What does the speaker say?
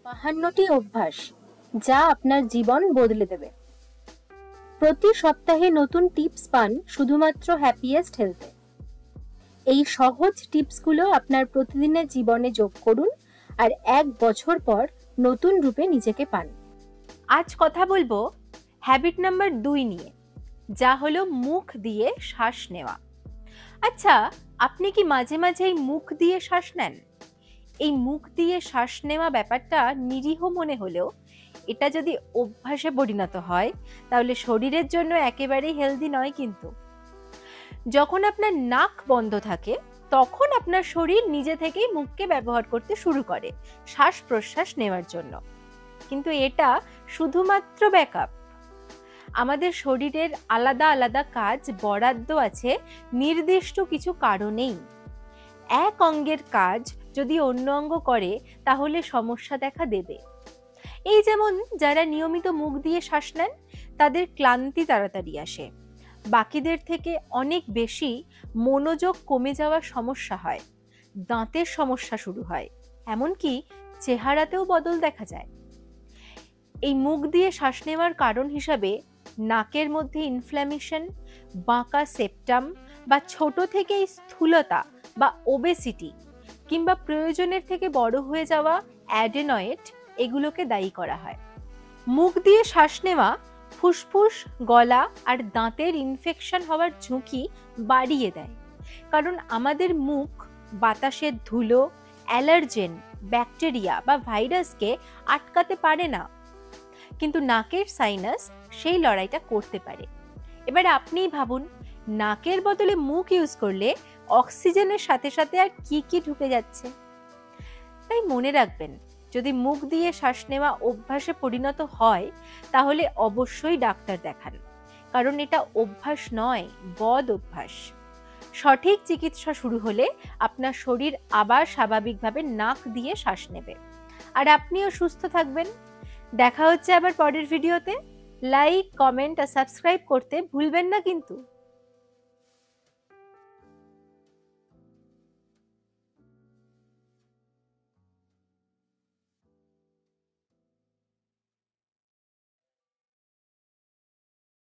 52টি অভ্যাস যা আপনার জীবন বদলে দেবে। প্রতি সপ্তাহে নতুন টিপস পান শুধুমাত্র হ্যাপিয়েস্ট হেলথে। এই সহজ টিপসগুলো আপনার প্রতিদিনের জীবনে যোগ করুন আর 1 বছর পর নতুন রূপে নিজেকে পান। আজ কথা বলবো হ্যাবিট নাম্বার 2 নিয়ে, যা হলো মুখ দিয়ে শ্বাস নেওয়া। আচ্ছা, আপনি কি মাঝে মাঝে এই মুখ দিয়ে শ্বাস নেন? এই মুখ দিয়ে শ্বাস নেওয়া ব্যাপারটা নিরীহ মনে হলেও এটা যদি অভ্যাসে পরিণত হয় তাহলে শরীরের জন্য একেবারেই হেলদি নয়। কিন্তু যখন আপনার নাক বন্ধ থাকে তখন আপনার শরীর নিজে থেকেই মুখকে ব্যবহার করতে শুরু করে শ্বাস প্রশ্বাস নেওয়ার জন্য। কিন্তু এটা শুধুমাত্র ব্যাকআপ। আমাদের শরীরের আলাদা আলাদা কাজ বরাদ্দ আছে নির্দিষ্ট কিছু কারণেই। এক অঙ্গের কাজ যদি অন্য অঙ্গ করে তাহলে সমস্যা দেখা দেবে। এই যেমন যারা নিয়মিত মুখ দিয়ে শ্বাস নেন তাদের ক্লান্তি তাড়াতাড়ি আসে, বাকিদের থেকে অনেক বেশি মনোযোগ কমে যাওয়ার সমস্যা হয়, দাঁতের সমস্যা শুরু হয়, এমনকি চেহারাতেও বদল দেখা যায়। এই মুখ দিয়ে শ্বাস নেওয়ার কারণ হিসাবে নাকের মধ্যে ইনফ্ল্যামেশন, বাঁকা সেপ্টাম বা ছোট থেকেই স্থূলতা বা ওবেসিটি কিংবা প্রয়োজনের থেকে বড় হয়ে যাওয়া অ্যাডেনয়েড এগুলোকে দায়ী করা হয়। মুখ দিয়ে শ্বাস নেওয়া ফুসফুস, গলা আর দাঁতের ইনফেকশন হওয়ার ঝুঁকি বাড়িয়ে দেয়, কারণ আমাদের মুখ বাতাসের ধুলো, অ্যালার্জেন, ব্যাকটেরিয়া বা ভাইরাসকে আটকাতে পারে না, কিন্তু নাকের সাইনাস সেই লড়াইটা করতে পারে। এবার আপনিই ভাবুন, নাকের বদলে মুখ ইউজ করলে অক্সিজেনের সাথে সাথে আর কি কি ঢুকে যাচ্ছে। তাই মনে রাখবেন, যদি মুখ দিয়ে শ্বাস নেওয়া অভ্যাসে পরিণত হয় তাহলে অবশ্যই ডাক্তার দেখান, কারণ এটা অভ্যাস নয়, বদ অভ্যাস। সঠিক চিকিৎসা শুরু হলে আপনার শরীর আবার স্বাভাবিকভাবে নাক দিয়ে শ্বাস নেবে আর আপনিও সুস্থ থাকবেন। দেখা হচ্ছে আবার পরের ভিডিওতে। লাইক, কমেন্ট আর সাবস্ক্রাইব করতে ভুলবেন না কিন্তু।